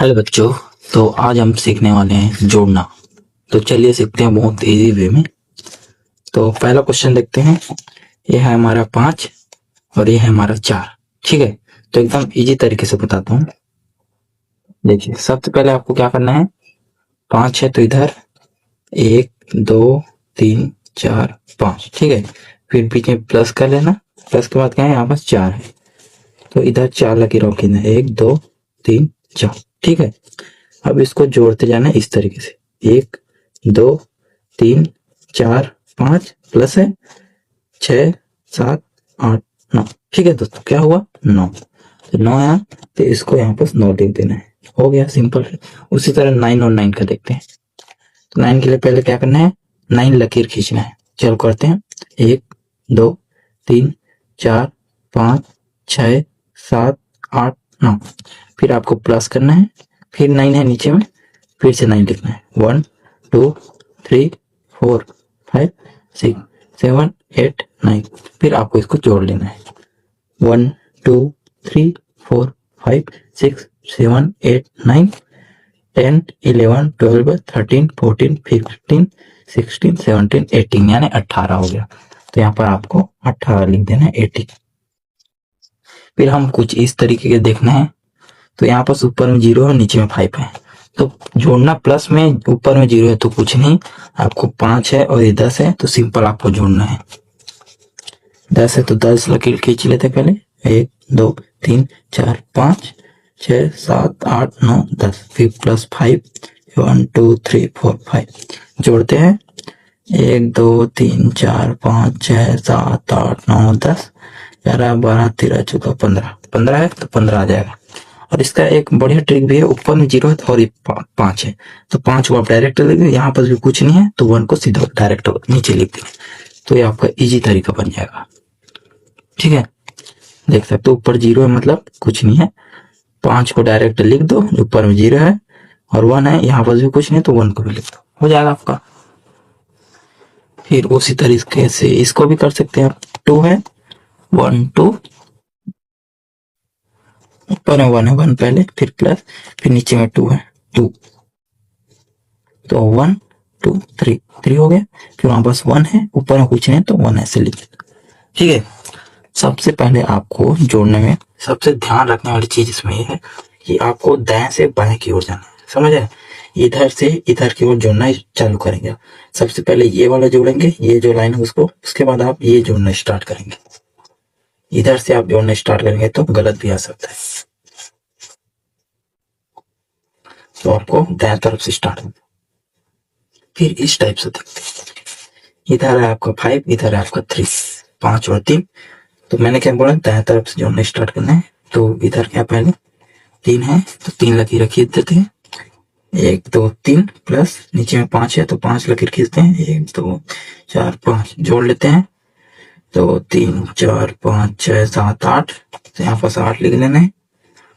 Hello बच्चों। तो आज हम सीखने वाले हैं जोड़ना। तो चलिए सीखते हैं बहुत इजी वे में। तो पहला क्वेश्चन देखते हैं। ये है हमारा 5 और ये है हमारा 4। ठीक है, तो एकदम इजी तरीके से बताता हूँ। देखिए, सबसे पहले आपको क्या करना है। 5 है तो इधर 1 2 3 4 5। ठीक है, फिर बीच में प्लस कर लेना। प्लस के बाद क्या है, यहाँ पास 4 है तो इधर 4 लगी रखी है। 1 2 3 4। ठीक है, अब इसको जोड़ते जाना है इस तरीके से। 1 2 3 4 5 प्लस है 6 7 8 9। ठीक है दोस्तों, क्या हुआ 9। तो 9 है तो इसको यहाँ पर 9 लिख देना है। हो गया, सिंपल है। उसी तरह 9 और 9 का देखते हैं। तो 9 के लिए पहले क्या करना है, 9 लकीर खींचना है। चलो करते हैं। 1 2 3 4 5 6 7 8 9। फिर आपको प्लस करना है, फिर 9 है नीचे में, फिर से 9 लिखना है। 1 2 3 4 5 6 7 8 9। फिर आपको इसको जोड़ लेना है। 1 2 3 4 5 6 7 8 9 10 11 12 13 14 15 16 17 18 यानी 18 हो गया। तो यहाँ पर आपको 18 लिख देना है। 18। फिर हम कुछ इस तरीके के देखना है। तो यहाँ पर ऊपर में 0 है, नीचे में 5 है। तो जोड़ना प्लस में, ऊपर में 0 है तो कुछ नहीं। आपको 5 है और ये 10 है तो सिंपल आपको जोड़ना है। 10 है तो 10 लकीर खींच लेते पहले। 1 2 3 4 5 6 7 8 9 10। फिर प्लस 5 1 2 3 4 5 जोड़ते हैं। 1 2 3 4 5 6 7 8 9 10 11 12 13 14 15। 15 है तो 15 आ जाएगा। और इसका एक बढ़िया ट्रिक भी है, ऊपर में 0 है और ये 5 है तो 5 को आप डायरेक्ट लिख देंगे। यहाँ पर भी कुछ नहीं है तो 1 को सीधा डायरेक्ट नीचे लिख देंगे। तो ये आपका इजी तरीका बन जाएगा। ठीक है, देख सकते हो ऊपर 0 है मतलब कुछ नहीं है। 5 को डायरेक्ट लिख दो, ऊपर में 0 है और 1 है, यहाँ पर भी कुछ नहीं तो 1 को भी लिख दो, हो जाएगा आपका। फिर उसी तरीके से इसको भी कर सकते हैं आप। 2 है 1 2, ऊपर में 1 है, 1 पहले, फिर प्लस, फिर नीचे में 2 है 2। तो 1 2 3 3 हो गया। फिर वहां पास 1 है, ऊपर में कुछ नहीं तो 1 ऐसे लिख। ठीक है, सबसे पहले आपको जोड़ने में सबसे ध्यान रखने वाली चीज इसमें ये है कि आपको दाएं से बाएं की ओर जाना है। समझ आए, इधर से इधर की ओर जोड़ना चालू करेंगे। सबसे पहले ये वाला जोड़ेंगे, ये जो लाइन है उसको, उसके बाद आप ये जोड़ना स्टार्ट करेंगे। इधर से आप जोड़ना स्टार्ट करेंगे तो गलत भी आ सकता है। तो आपको दाएं तरफ से स्टार्ट होगा। फिर इस टाइप से देखते हैं। इधर है आपका 5, इधर है आपका 3, 5 और 3। तो मैंने क्या बोला, दाएं तरफ से जोड़ना स्टार्ट करना है। तो इधर क्या पहले 3 है तो 3 लकीर खींच देते हैं। 1 2 3 प्लस नीचे में 5 है तो 5 लकीर खींचते हैं। 1 2 4 5 जोड़ लेते हैं। तो 3 4 5 6 7 8, तो यहाँ पास 8 लिख लेना है।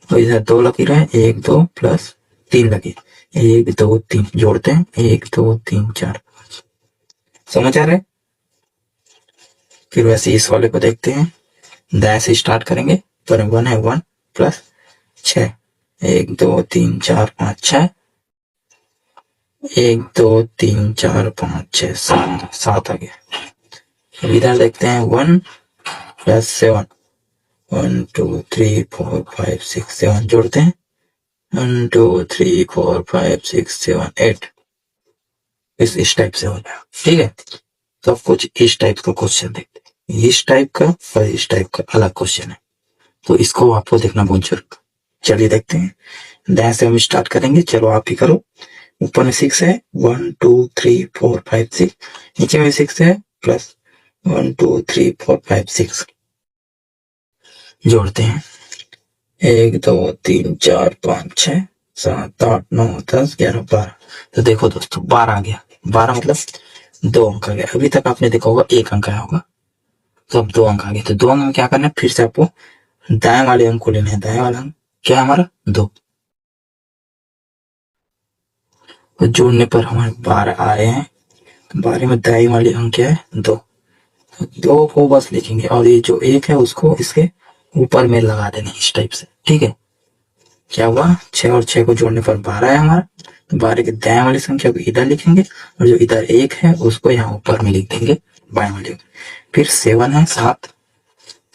और इधर 2 लकीर है, 1 2 प्लस 3 लकीर, 1 2 3 जोड़ते हैं। 1 2 3 4 5। समझ आ रहा है। फिर वैसे इस वाले को देखते हैं। दाएं से स्टार्ट करेंगे। पर 1 है, 1 प्लस 6, 1 2 3 4 5 6, 1 2 3 4 5 6 7 7 आ गया। अब इधर देखते हैं 1 प्लस 7, 1 2 3 4 5 6 7 जोड़ते हैं। 1 2 3 4 5 6 7 8। इस टाइप से हो जाएगा। ठीक है, सब कुछ इस टाइप का क्वेश्चन देखते हैं। इस टाइप का और इस टाइप का अलग क्वेश्चन है, तो इसको आपको देखना बहुत जरूरी। चलिए देखते हैं। दाएं से हम स्टार्ट करेंगे। चलो आप ही करो। ऊपर में 6 है, 1 2 3 4 5 6, नीचे में 6 है प्लस 1 2 3 4 5 6 जोड़ते हैं। 1 2 3 4 5 6 7 8 9 10 11 12। तो देखो दोस्तों 12 आ गया। 12 मतलब 2 अंक आ गया। अभी तक आपने देखा होगा 1 अंक आया होगा, तो अब 2 अंक आ गए। तो 2 अंक में क्या करना है, फिर से आपको दाएं वाले अंक को लेना है। दाएं वाला अंक क्या है हमारा 2। तो जोड़ने पर हमारे 12 आ रहे हैं। 12 में दाएं वाले अंक क्या है 2। तो 2 को बस लिखेंगे और ये जो 1 है उसको इसके ऊपर में लगा देना इस टाइप से। ठीक है, क्या हुआ, 6 और 6 को जोड़ने पर 12 है हमारा। तो 12 के दाएं वाली संख्या को इधर लिखेंगे और जो इधर 1 है उसको यहाँ ऊपर में लिख देंगे बाएं वाले। फिर 7 है 7,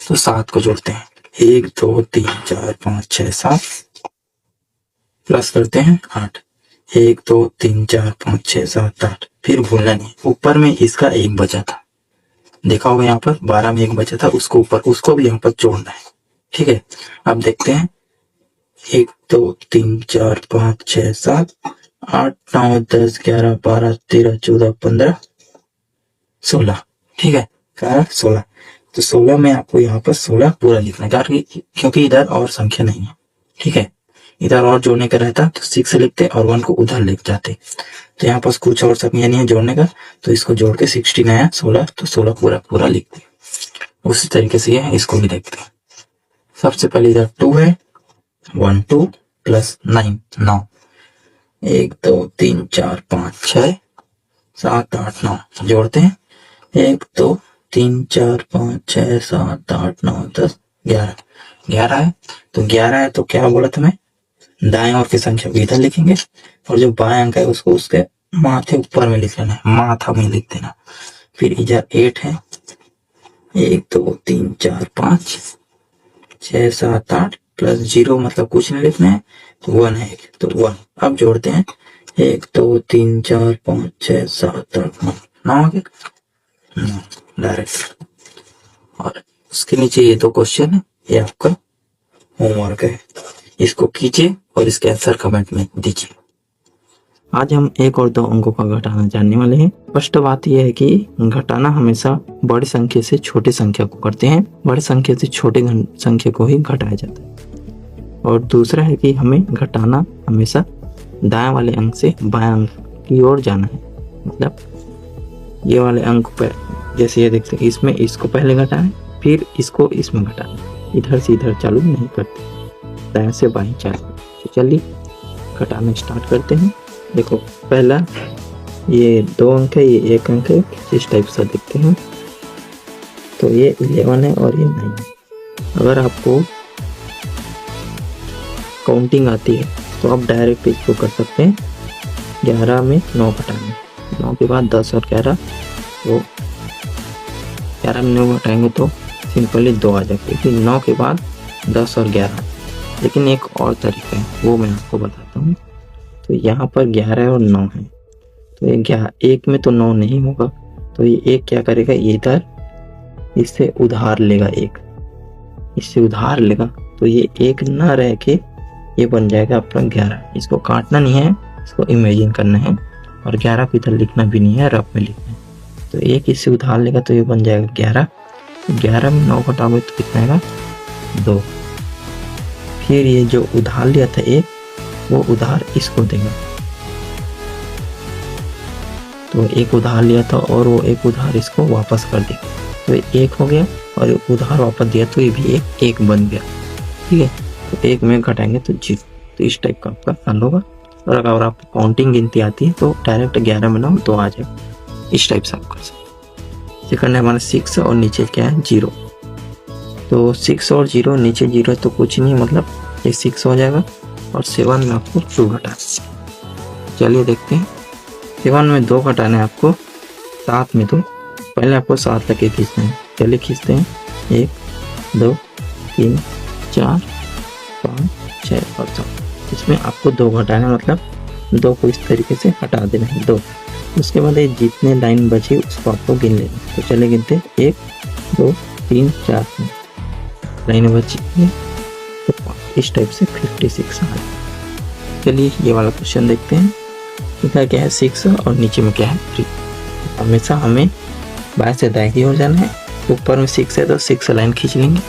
तो 7 को जोड़ते हैं 1 2 3 4 5 6 7 प्लस करते हैं 8, 1 2 3 4 5 6 7 8। फिर भूलना नहीं, ऊपर में इसका 1 बचा था, देखा होगा यहाँ पर 12 में 1 बचा था, उसको ऊपर उसको भी यहाँ पर जोड़ना है। ठीक है, अब देखते हैं 1 2 3 4 5 6 7 8 9 10 11 12 13 14 15 16। ठीक है, 16। तो 16 में आपको यहाँ पर 16 पूरा लिखना है, क्योंकि इधर और संख्या नहीं है। ठीक है, इधर और जोड़ने का रहता तो 6 लिखते और 1 को उधर लिख जाते। तो यहाँ पास कुछ और संख्या नहीं है जोड़ने का, तो इसको जोड़ के 16 आया 16, तो 16 पूरा पूरा लिखते। उसी तरीके से ये है, इसको भी देखते हैं। सबसे पहले इधर 2 है, 1 2 प्लस 9 9, 1 2 3 4 5 6 7 8 9 जोड़ते हैं 1 2 3 4 5 6 7 8 9 10 11 11 है। तो 11 है तो क्या बोला था मैं, दाएं और की संख्या को इधर लिखेंगे और जो बाएं अंक है उसको उसके माथे ऊपर में लिख लेना है, माथा में लिख देना। फिर इधर 8 है, 1 2 3 4 5 6 7 8 प्लस 0 मतलब कुछ नहीं लिखना है, तो 1 है तो 1। अब जोड़ते हैं 1 2 3 4 5 6 7 8 9 9 आ गया डायरेक्ट। और उसके नीचे ये 2 क्वेश्चन है, ये आपका होमवर्क है, इसको कीजिए और इसके आंसर कमेंट में दीजिए। आज हम 1 और 2 अंकों का घटाना जानने वाले हैं। फर्स्ट बात यह है कि घटाना हमेशा बड़ी संख्या से छोटी संख्या को करते हैं, बड़ी संख्या से छोटी संख्या को ही घटाया जाता है। और दूसरा है कि हमें घटाना हमेशा दाएं वाले अंक से बाएं अंक की ओर जाना है, मतलब ये वाले अंक पर, जैसे ये देखते हैं इसमें इसको पहले घटाएं फिर इसको इसमें घटाएं, इधर से इधर चालू नहीं करते, दाएं से बाएं चालू। तो चलिए घटाना स्टार्ट करते हैं। देखो पहला ये 2 अंक है, ये 1 अंक है, इस टाइप से देखते हैं। तो ये 11 है और ये 9 है। अगर आपको काउंटिंग आती है तो आप डायरेक्ट इसको कर सकते हैं, 11 में 9 घटाएंगे, 9 के बाद 10 और 11, तो 11 में 9 घटाएंगे तो सिंपली 2 आ जाएगा, क्योंकि 9 के बाद 10 और 11। लेकिन एक और तरीका है, वो मैं आपको बताता हूँ। तो यहाँ पर 11 और 9 है, तो ये 1 में तो 9 नहीं होगा, तो ये 1 क्या करेगा, इधर इससे उधार लेगा, 1 इससे उधार लेगा, तो ये 1 ना रह के ये बन जाएगा अपना 11। इसको काटना नहीं है, इसको इमेजिन करना है, और 11 को इधर लिखना भी नहीं है, रफ में लिखना है। तो 1 इससे उधार लेगा तो ये बन जाएगा 11। 11 में 9 घटाओगे तो कितना आएगा, 2। फिर ये जो उधार लिया था 1, वो उधार इसको देगा। तो 1 उधार लिया था और वो 1 उधार इसको वापस कर देगा, तो ये 1 हो गया, और उधार वापस दिया तो ये भी 1 बन गया। ठीक है, तो 1 में घटाएंगे तो 0। तो इस टाइप का आपका हल होगा। और अगर आपको काउंटिंग गिनती आती है तो डायरेक्ट 11 में 9 2 आ जाएगा, इस टाइप से आप कर सकते। सेकंड है हमारा 6 और नीचे क्या है 0। तो 6 और 0, नीचे 0 तो कुछ नहीं, मतलब ये 6 हो जाएगा, और 7 में आपको 2 घटाना। चलिए देखते हैं, 7 में 2 घटाना है आपको, 7 में 2, पहले आपको 7 तक खींचना है। चलिए खींचते हैं, 1 2 3 4 5 6 और 7। इसमें आपको 2 घटाना है, मतलब 2 को इस तरीके से हटा देना है, 2। उसके बाद ये जितने लाइन बची उसको आपको गिन लेना। तो चले गिनते हैं, 1 2 3 4 लाइनें बची हैं, तो इस टाइप से 56 आ गया। चलिए ये वाला क्वेश्चन देखते हैं। इधर क्या है 6 और नीचे में क्या है 3। हमेशा हमें बाएं से दाएं की ओर जाना है। ऊपर में 6 है तो 6 लाइन खींच लेंगे,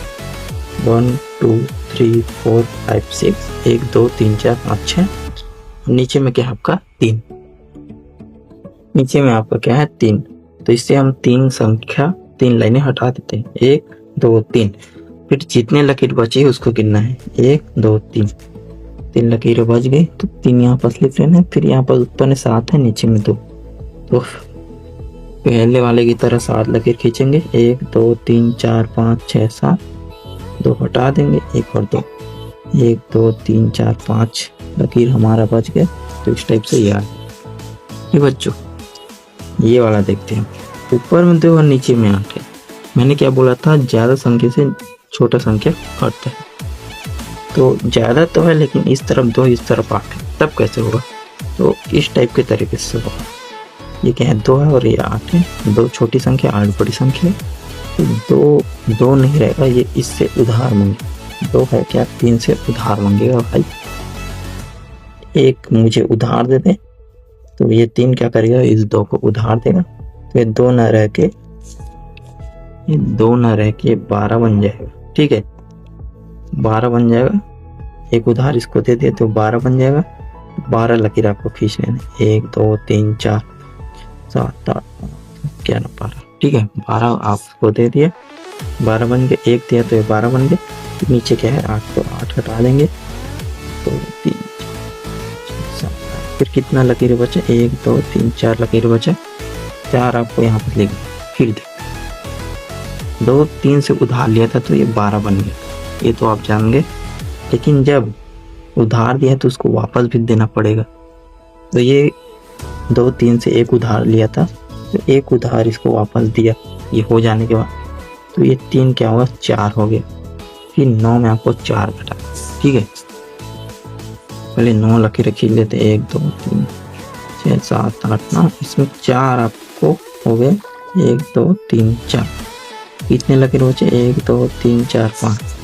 1 2 3 4 5 6, 1 2 3 4 5 6। नीचे में क्या है आपका 3, नीचे में आपका क्या है 3। तो इससे हम 3 लाइनें हटा देते हैं, 1 2 3। फिर जितने लकीर बची उसको गिनना है, 1 2 3 लकीरें बच गई, तो 3 यहाँ पर लिख लेना है। फिर यहाँ पर ऊपर में 7 है, नीचे में 2, तो पहले वाले की तरह 7 लकीर खींचेंगे, 1 2 3 4 5 6 7, 2 हटा देंगे, 1 और 2, 1 2 3 4 5 लकीर हमारा बच गया। तो इस टाइप से ये आ ये बच्चों, ये वाला देखते हैं। ऊपर में 2 और नीचे में 8 है। मैंने क्या बोला था, ज़्यादा संख्या से छोटा संख्या घटता है। तो ज़्यादा तो है लेकिन इस तरफ 2 इस तरफ 8 है, तब कैसे होगा? तो इस टाइप के तरीके से होगा। ये क्या है, 2 है और ये 8 है। 2 छोटी संख्या 8 बड़ी संख्या है। तो 2 नहीं रहेगा, ये इससे उधार मांगे। 2 है क्या, 3 से उधार मांगेगा भाई। 1 मुझे उधार दे दे, तो ये 3 क्या करेगा, इस 2 को उधार देगा। तो ये 2 न रह के 12 बन जाएगा। ठीक है, 12 बन जाएगा। एक उधार इसको दे दिया तो 12 बन जाएगा। 12 लकीर आपको खींच लेना, 1 2 3 4 7 8 11 12। ठीक है, 12 आपको दे दिया, 12 बन गए। 1 दिया तो ये 12 बन गए। नीचे क्या है, 8, तो 8 हटा देंगे। तो 3 7, फिर कितना लकीर बचा, 1 2 3 4 लकीर बचा। 4 आपको यहाँ पर लिख, फिर 2 3 से उधार लिया था तो ये 12 बन गया, ये तो आप जान गए। लेकिन जब उधार दिया तो उसको वापस भी देना पड़ेगा। तो ये 2 3 से 1 उधार लिया था, तो 1 उधार इसको वापस दिया। ये हो जाने के बाद तो ये 3 क्या होगा, 4 हो गया। फिर 9 में आपको 4 घटा। ठीक है, पहले 9 लकीरें खींच लेते, 1 2 3 6 7 8 9। इसमें 4 आपको हो गए, 1 2 3 4। कितने लकीर बचे, 1 2 3 4 5।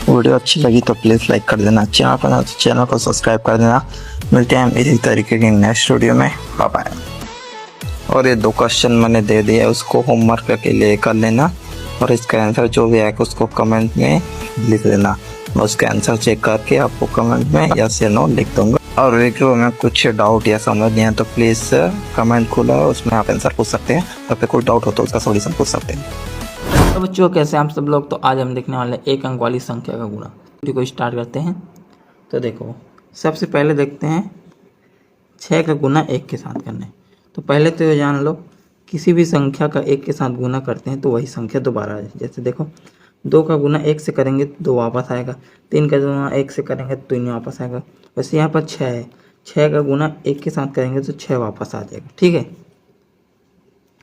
वीडियो अच्छी लगी तो प्लीज़ लाइक कर देना, चैनल पर तो चैनल को सब्सक्राइब कर देना। मिलते हैं इसी तरीके की नेक्स्ट वीडियो में, बाय बाय। और ये 2 क्वेश्चन मैंने दे दिया, उसको होमवर्क के लिए कर लेना और इसका आंसर जो भी आएगा उसको कमेंट में लिख देना। मैं उसका आंसर चेक करके आपको कमेंट में यस या नो लिख दूंगा। और वीडियो में कुछ डाउट या समझ नहीं है तो प्लीज़ कमेंट खोला, उसमें आप आंसर पूछ सकते हैं। तो फिर कोई डाउट हो तो उसका सॉल्यूशन पूछ सकते हैं। तो बच्चों कैसे आप सब लोग, तो आज हम देखने वाले हैं 1 अंक वाली संख्या का गुणा। वीडियो को स्टार्ट करते हैं। तो देखो, सबसे पहले देखते हैं 6 का गुना 1 के साथ करना है। तो पहले तो ये जान लो, किसी भी संख्या का 1 के साथ गुना करते हैं तो वही संख्या दोबारा आ जाए। जैसे देखो, 2 का गुना 1 से करेंगे तो 2 वापस आएगा। 3 का गुना 1 से करेंगे तो 3 वापस आएगा। वैसे यहाँ पर 6 है, 6 का गुना 1 के साथ करेंगे तो 6 वापस आ जाएगा। ठीक है,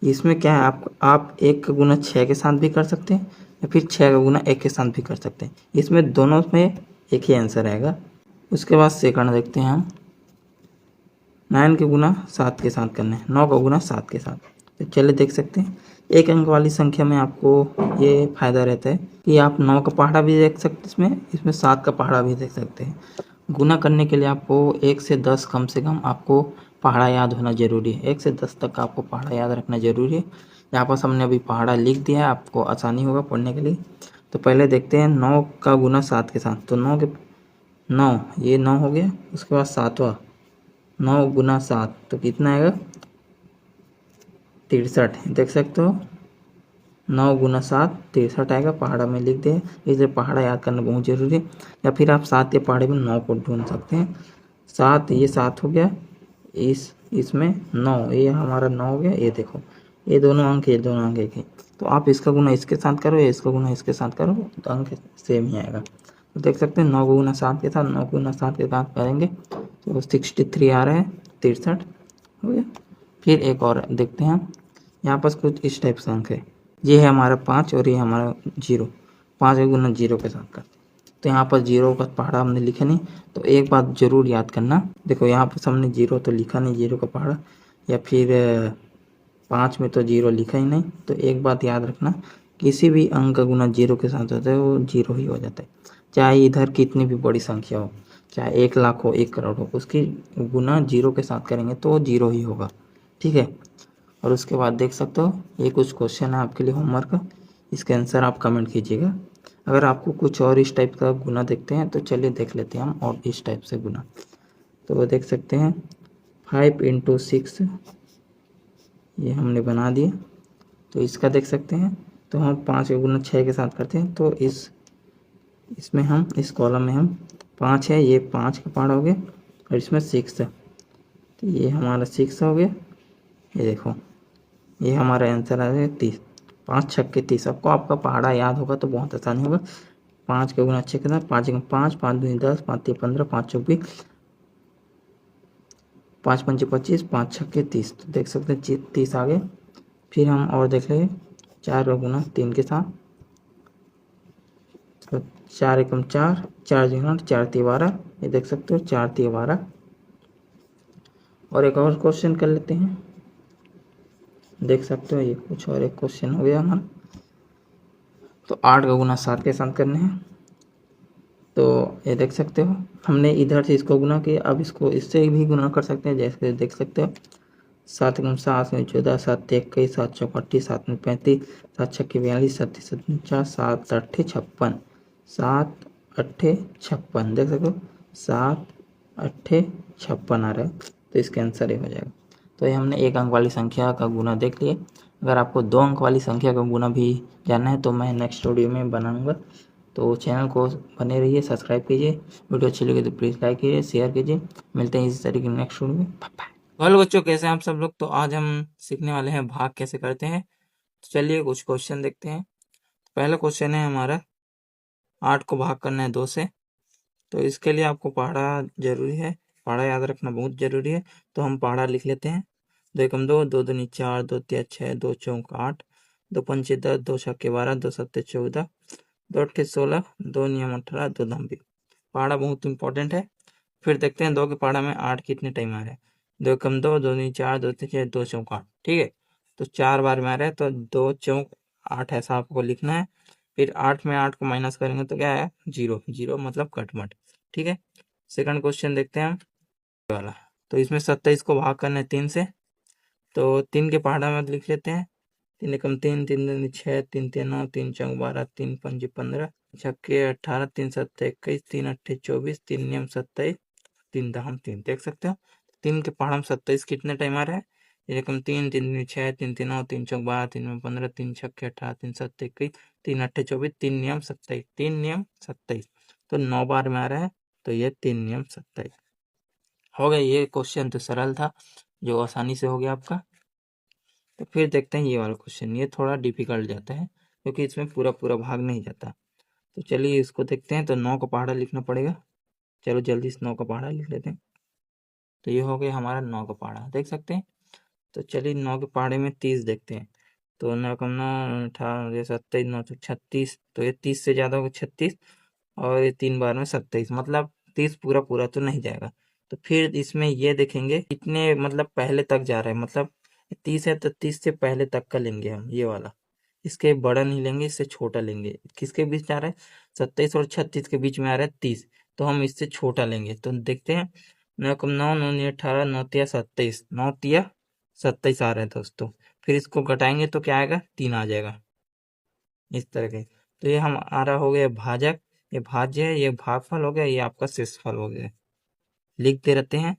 इसमें क्या है, आप 1 का गुना 6 के साथ भी कर सकते हैं या फिर 6 का गुना 1 के साथ भी कर सकते हैं। इसमें दोनों में एक ही आंसर आएगा। उसके बाद सेकंड देखते हैं हम, 9 के गुना 7 के साथ करना है, 9 का गुना 7 के साथ। तो चलिए देख सकते हैं, 1 अंक वाली संख्या में आपको ये फ़ायदा रहता है कि आप 9 का पहाड़ा भी देख सकते हैं, इसमें 7 का पहाड़ा भी देख सकते हैं। गुना करने के लिए आपको 1 से 10 कम से कम आपको पहाड़ा याद होना जरूरी है। 1 से 10 तक आपको पहाड़ा याद रखना जरूरी है। यहाँ पर हमने अभी पहाड़ा लिख दिया है, आपको आसानी होगा पढ़ने के लिए। तो पहले देखते हैं 9 का गुना 7 के साथ। तो 9 ये 9 हो गया। उसके बाद 7वां, 9 गुना 7 तो कितना आएगा, 63। देख सकते हो, 9 गुना 7 63 आएगा। पहाड़ा में लिख दे, इसे पहाड़ा याद करना बहुत ज़रूरी है। या फिर आप 7 के पहाड़े में 9 को ढूंढ सकते हैं। 7 ये 7 हो गया, इसमें 9 ये हमारा 9 हो गया। ये देखो, ये दोनों अंक एक है। तो आप इसका गुना इसके साथ करो या इसका गुना इसके साथ करो तो अंक सेम ही आएगा। तो देख सकते हैं 9 गुना 7 के साथ 9 गुना 7 के साथ करेंगे तो 63 आ रहा है, 63 हो गया। फिर एक और देखते हैं, यहाँ पर कुछ इस टाइप से अंक है। ये है हमारा 5 और ये हमारा 0। 5 का गुना 0 के साथ करते हैं। तो यहाँ पर 0 का पहाड़ा हमने लिखा नहीं। तो एक बात जरूर याद करना, देखो यहाँ पर हमने 0 तो लिखा नहीं 0 का पहाड़ा, या फिर 5 में तो 0 लिखा ही नहीं। तो एक बात याद रखना, किसी भी अंक का गुना 0 के साथ होता है वो 0 ही हो जाता है। चाहे इधर कितनी भी बड़ी संख्या हो, चाहे 1 लाख हो 1 करोड़ हो, उसकी गुना 0 के साथ करेंगे तो 0 ही होगा। ठीक है, और उसके बाद देख सकते हो ये कुछ क्वेश्चन है आपके लिए होमवर्क, इसके आंसर आप कमेंट कीजिएगा। अगर आपको कुछ और इस टाइप का गुना देखते हैं तो चलिए देख लेते हैं हम और इस टाइप से गुना। तो वो देख सकते हैं 5 × 6 ये हमने बना दिया। तो इसका देख सकते हैं, तो हम 5 का गुना 6 के साथ करते हैं। तो इसमें हम इस कॉलम में हम 5 है, ये 5 का पहाड़ा हो गया और इसमें 6 है तो ये हमारा 6 हो गया। ये देखो, ये हमारा आंसर आ गया 30। 5 छक्के 30। आपको आपका पहाड़ा याद होगा तो बहुत आसानी होगा। 5 का गुना 6 कितना, 5 1 5, 5 2 10, 5 3 15, 5 चौक 5 पंचे 25, 5 छक्के 30। तो देख सकते हैं 30 आ गए। फिर हम और देख लेंगे 4 का गुना 3 के साथ, तो 4 एकम 4, 4 दूना 4 3 12, ये देख सकते हो 4 3 12। और एक और क्वेश्चन कर लेते हैं, देख सकते हो ये कुछ और एक क्वेश्चन हो गया हमारा। तो 8 का गुना 7 के साथ करने हैं। तो ये देख सकते हो हमने इधर से इसको गुना किया, अब इसको इससे भी गुना कर सकते हैं, जैसे देख सकते हो 7 गुना 7 में 14, 7 21, 7 चौक 38, 7 में 35, 7 छक्के 42, 7 7 49, 7 8 56, 7 8 56, देख सकते हो 7 8 56 आ रहा है। तो इसका आंसर ये हो जाएगा। तो ये हमने एक अंक वाली संख्या का गुना देख लिए। अगर आपको 2 अंक वाली संख्या का गुना भी जानना है तो मैं नेक्स्ट वीडियो में बनाऊंगा। तो चैनल को बने रहिए, सब्सक्राइब कीजिए, वीडियो अच्छी लगे तो प्लीज़ लाइक कीजिए, शेयर कीजिए। मिलते हैं इसी तरीके नेक्स्ट वीडियो में। बाय। हेलो बच्चों, कैसे हैं आप सब लोग। तो आज हम सीखने वाले हैं भाग कैसे करते हैं। तो चलिए कुछ क्वेश्चन देखते हैं। पहला क्वेश्चन है हमारा, 8 को भाग करना है 2 से। तो इसके लिए आपको पहाड़ा जरूरी है, पहाड़ा याद रखना बहुत जरूरी है। तो हम पहाड़ा लिख लेते हैं। 2 एकम 2, 2 दूनी 4, 2 तिया 6, 2 चौक 8, 2 पंचे 10, 2 छक्के 12, 2 सत्ते 14, 2 अट्ठे 16, 2 नियम 18, 2 दाम 20। पहाड़ा बहुत इंपॉर्टेंट है। फिर देखते हैं 2 के पहाड़ा में 8 कितने टाइम आ रहा है। 2 एकम 2, 2 दूनी 4, 2 तिया 6, 2 चौक 8, ठीक है। तो 4 बार में आ रहा है, तो 2 चौक 8 ऐसा आपको लिखना है। फिर 8 में 8 को माइनस करेंगे तो क्या है, 0, 0 मतलब कटमट, ठीक है। सेकंड क्वेश्चन देखते हैं हम वाला। तो इसमें 27 को भाग करना है 3 से। तो 3 के पहाड़ा में लिख लेते हैं। 3 एकम 3, 3 दूनी 6, 3 तिया 9, 3 चौक 12, 3 पंजे 15, छक्के 18, 3 सत्ते 21, 3 अट्ठे 24, 3 नियम 27, 3 दाम 3। देख सकते हो 3 के पहाड़ा में 27 कितने टाइम आ रहा है। एकम 3, 3 दूनी 6, 3 तिया 9, 3 चौक 12, 3 में 15, 3 छक्के 18, 3 सत्ते 21, 3 अट्ठे 24, 3 नियम 27, 3 नियम 27। तो 9 बार में आ रहा है, तो ये 3 नियम 27 हो गया। ये क्वेश्चन तो सरल था, जो आसानी से हो गया आपका। तो फिर देखते हैं ये वाला क्वेश्चन, ये थोड़ा डिफिकल्ट जाता है क्योंकि इसमें पूरा पूरा भाग नहीं जाता। तो चलिए इसको देखते हैं। तो 9 का पहाड़ा लिखना पड़ेगा। चलो जल्दी से 9 का पहाड़ा लिख लेते हैं। तो ये हो गया हमारा 9 का पहाड़ा, देख सकते हैं। तो चलिए 9 के पहाड़े में 30 देखते हैं। तो 9 कम 9 18 27 9 तो 36, तो ये 30 से ज़्यादा होगा 36, और ये 3 बार में 27, मतलब 30 पूरा पूरा तो नहीं जाएगा। तो फिर इसमें ये देखेंगे कितने मतलब पहले तक जा रहा है, मतलब 30 है तो 30 से पहले तक का लेंगे हम ये वाला। इसके बड़ा नहीं लेंगे, इससे छोटा लेंगे। किसके बीच जा रहा है, 27 और 36 के बीच में आ रहा है 30, तो हम इससे छोटा लेंगे। तो देखते हैं 9 कम 9, 9 नहीं 18, 9 तिया 27, 9 तिया 27 आ रहा है दोस्तों। फिर इसको घटाएंगे तो क्या आएगा, 3 आ जाएगा इस तरह के। तो ये हम आ रहा हो गया भाजक, ये भाज्य है, ये भागफल हो गया, ये आपका शेषफल हो गया। लिखते रहते हैं।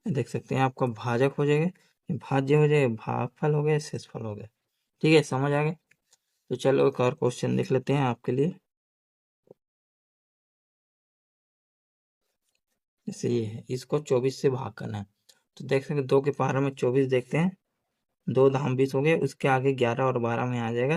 देख सकते हैं आपका भाजक हो जाएगा, ये भाज्य हो जाएगा, भागफल हो गया, शेषफल हो गया। ठीक है, समझ आ गया। तो चलो एक और क्वेश्चन देख लेते हैं आपके लिए। जैसे ये है, इसको 24 से भाग करना है। तो देख सकते हैं 2 के पहाड़ों में 24 देखते हैं। 2 धाम 20 हो गए, उसके आगे 11 और 12 में आ जाएगा।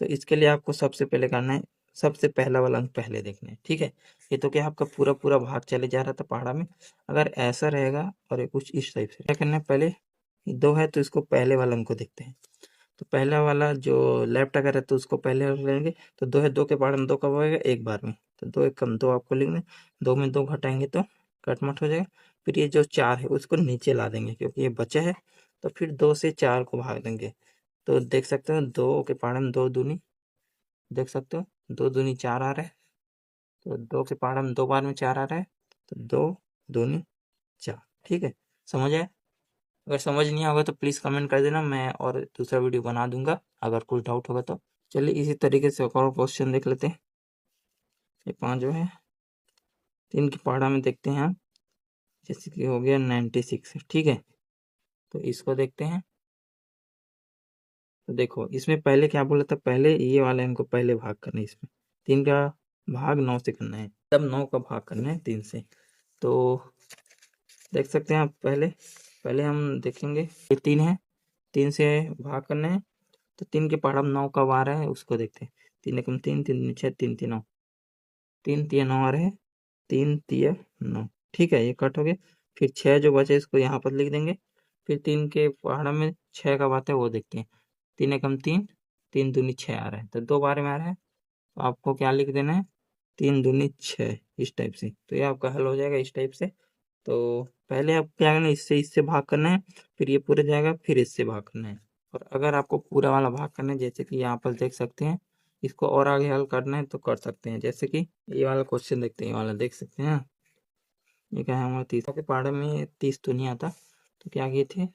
तो इसके लिए आपको सबसे पहले करना है, सबसे पहला वाला अंक पहले देखना है, ठीक है। ये तो क्या आपका पूरा पूरा भाग चले जा रहा था पहाड़ा में। अगर ऐसा रहेगा और ये कुछ इस टाइप से, क्या करना है, पहले 2 है तो इसको पहले वाला अंक को देखते हैं। तो पहला वाला जो लेफ्ट अगर है तो उसको पहले लेंगे। तो 2 है, 2 के पहाड़ में 2 कब होएगा, एक बार में। तो 2 एक कम 2 आपको लिखना है। 2 में 2 घटाएंगे तो कटमट हो जाएगा। फिर ये जो 4 है उसको नीचे ला देंगे क्योंकि ये बचा है। तो फिर 2 से 4 को भाग देंगे। तो देख सकते हो 2 के पहाड़ में 2 दूनी, देख सकते हो 2 दूनी 4 आ रहा है। तो 2 के पहाड़ में 2 बार में 4 आ रहा है। तो 2 दूनी 4, ठीक है, समझ आया। अगर समझ नहीं आएगा तो प्लीज़ कमेंट कर देना, मैं और दूसरा वीडियो बना दूंगा अगर कुछ डाउट होगा तो। चलिए इसी तरीके से एक और क्वेश्चन देख लेते हैं। ये 5 जो है 3 की पहाड़ा में देखते हैं हम। जैसे कि हो गया 96, ठीक है। तो इसको देखते हैं। तो देखो इसमें पहले क्या बोला था, पहले ये वाले हमको पहले भाग करना है। इसमें 3 का भाग 9 से करना है, तब 9 का भाग करना है 3 से। तो देख सकते हैं आप। पहले हम देखेंगे ये 3 है, 3 से भाग करना है, तो 3 के पहाड़ में 9 कब आ रहा है उसको देखते हैं। 3 एकम 3, 3 दूनी 6, 3 3 9, 3 3 9 आ रहे हैं, 3 3 9, ठीक है, ये कट हो गया। फिर 6 जो बचे इसको यहाँ पर लिख देंगे। फिर 3 के पहाड़ में 6 कब आता है वो देखते हैं। 3 एकम 3, 3 दूनी 6 आ रहा है, तो 2 बार में आ रहा है, तो आपको क्या लिख देना है, 3 दूनी 6, इस टाइप से। तो ये आपका हल हो जाएगा इस टाइप से। तो पहले आप क्या करना है, इससे भाग करना है, फिर ये पूरा जाएगा, फिर इससे भाग करना है। और अगर आपको पूरा वाला भाग करना है, जैसे कि यहाँ पर देख सकते हैं, इसको और आगे हल करना है तो कर सकते हैं। जैसे कि ये वाला क्वेश्चन देखते हैं, ये वाला देख सकते हैं। ये क्या है हमारा 30 के पहाड़े में 30 तो नहीं आता, तो क्या किए थे,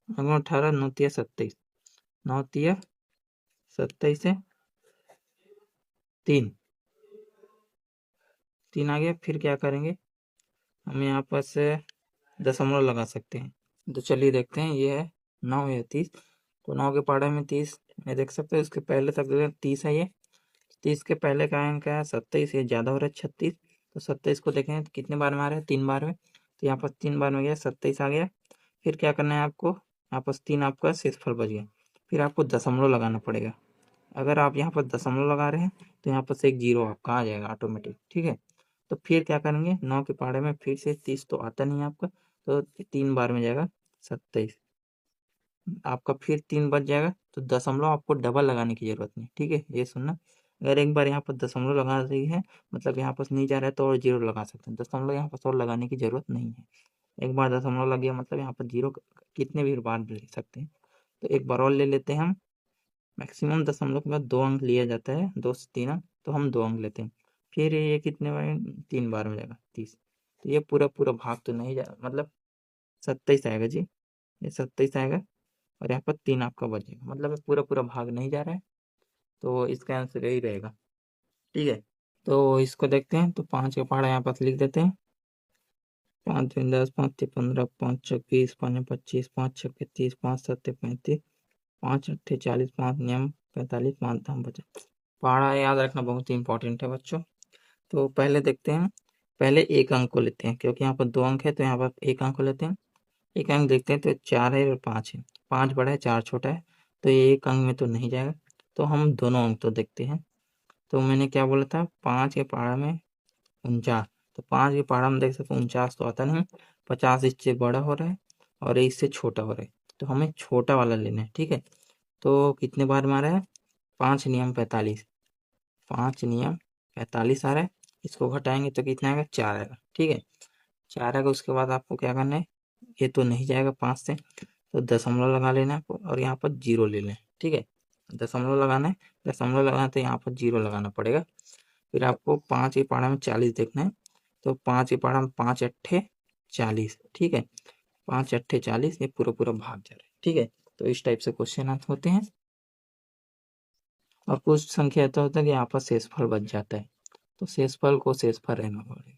18 9 तिया 27, 9 तिया 27 से 3 3 आ गया। फिर क्या करेंगे, हम यहाँ पर से दशमलव लगा सकते हैं। तो चलिए देखते हैं, ये है 9 या 30, तो 9 के पहाड़े में 30 में देख सकते हैं, उसके पहले तक 30 है। ये 30 के पहले का अंक है 27, ये ज़्यादा हो रहा है 36, तो 27 को देखें तो कितने बार में आ रहा है, 3 बार में, तो यहाँ पर 3 बार में गया 27 आ गया। फिर क्या करना है आपको, यहाँ पर 3 आपका शेषफल बच गया। फिर आपको दशमलव लगाना पड़ेगा। अगर आप यहाँ पर दशमलव लगा रहे हैं तो यहाँ पर से एक जीरो आपका आ जाएगा ऑटोमेटिक, ठीक है। तो फिर क्या करेंगे, 9 के पहाड़े में फिर से 30 तो आता नहीं है आपका, तो 3 बार में जाएगा 27, आपका फिर 3 बच जाएगा। तो दशमलव आपको डबल लगाने की जरूरत नहीं, ठीक है, ये सुनना। अगर एक बार यहाँ पर दशमलव लगा दी है, मतलब यहाँ पर नहीं जा रहा है, तो और जीरो लगा सकते हैं। दशमलव यहाँ पर और लगाने की जरूरत नहीं है। एक बार दशमलव लग गया मतलब यहाँ पर जीरो कितने भी बार ले सकते हैं। तो एक बार और ले लेते हैं हम। मैक्सिमम दशमलव के बाद 2 अंक लिया जाता है, 2 से 3 अंक, तो हम 2 अंक लेते हैं। फिर ये कितने बार, 3 बार में जाएगा 30। तो ये पूरा पूरा भाग तो नहीं जा, मतलब 27 आएगा जी, ये 27 आएगा। और यहाँ पर 3 आपका बचेगा, मतलब पूरा पूरा भाग नहीं जा रहा है, तो इसका आंसर यही रहेगा, ठीक है। तो इसको देखते हैं, तो 5 का पहाड़ा यहाँ पर लिख देते हैं। 5 3 10, 5 3 15, 5 6 20, 5 25, 5 6 30, 5 7 35, 5 8 40, 5 9 45, 5 10 50। पहाड़ा याद रखना बहुत ही इंपॉर्टेंट है बच्चों। तो पहले देखते हैं, पहले एक अंक को लेते हैं, क्योंकि यहाँ पर 2 अंक है, तो यहाँ पर एक अंक को लेते हैं। एक अंक देखते हैं, तो 4 है और 5 है, 5 बड़ा है 4 छोटा है, तो ये एक अंक में तो नहीं जाएगा। तो हम दोनों अंक तो देखते हैं। तो मैंने क्या बोला था, 5 के पहाड़ा में 49, तो 5 के पहाड़ा में देख सकते 49 तो आता नहीं, 50 इससे बड़ा हो रहा है और इससे छोटा हो रहा है, तो हमें छोटा वाला लेना है, ठीक है। तो कितने बार मारा है, 5 नियम 45, 5 नियम 45 आ रहा है। इसको घटाएंगे तो कितना आएगा, 4 आएगा, ठीक है, 4 आएगा। उसके बाद आपको क्या करना है, ये तो नहीं जाएगा 5 से, तो दशमलव लगा लेना है आपको, और यहाँ पर जीरो ले लें, ठीक है। दशमलव लगाना है, दशमलव लगाना है तो यहाँ पर जीरो लगाना पड़ेगा। फिर आपको 5 के पहाड़ा में 40 देखना है, तो 5 के पहाड़ा में 5 अट्ठे 40, ठीक है, 5 अट्ठे 40, ये पूरा पूरा भाग जा रहा है, ठीक है। तो इस टाइप से क्वेश्चन आंसर होते हैं। और कुछ संख्या ऐसा होता है कि यहाँ पर शेषफल बच जाता है, तो शेषफल को शेषफल रहना पड़ेगा।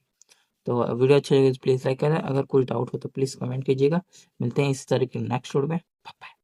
तो वीडियो अच्छी लगी तो प्लीज़ लाइक करें, अगर कोई डाउट हो तो प्लीज़ कमेंट कीजिएगा। मिलते हैं इस तरह के नेक्स्ट वीडियो में, बाय बाय।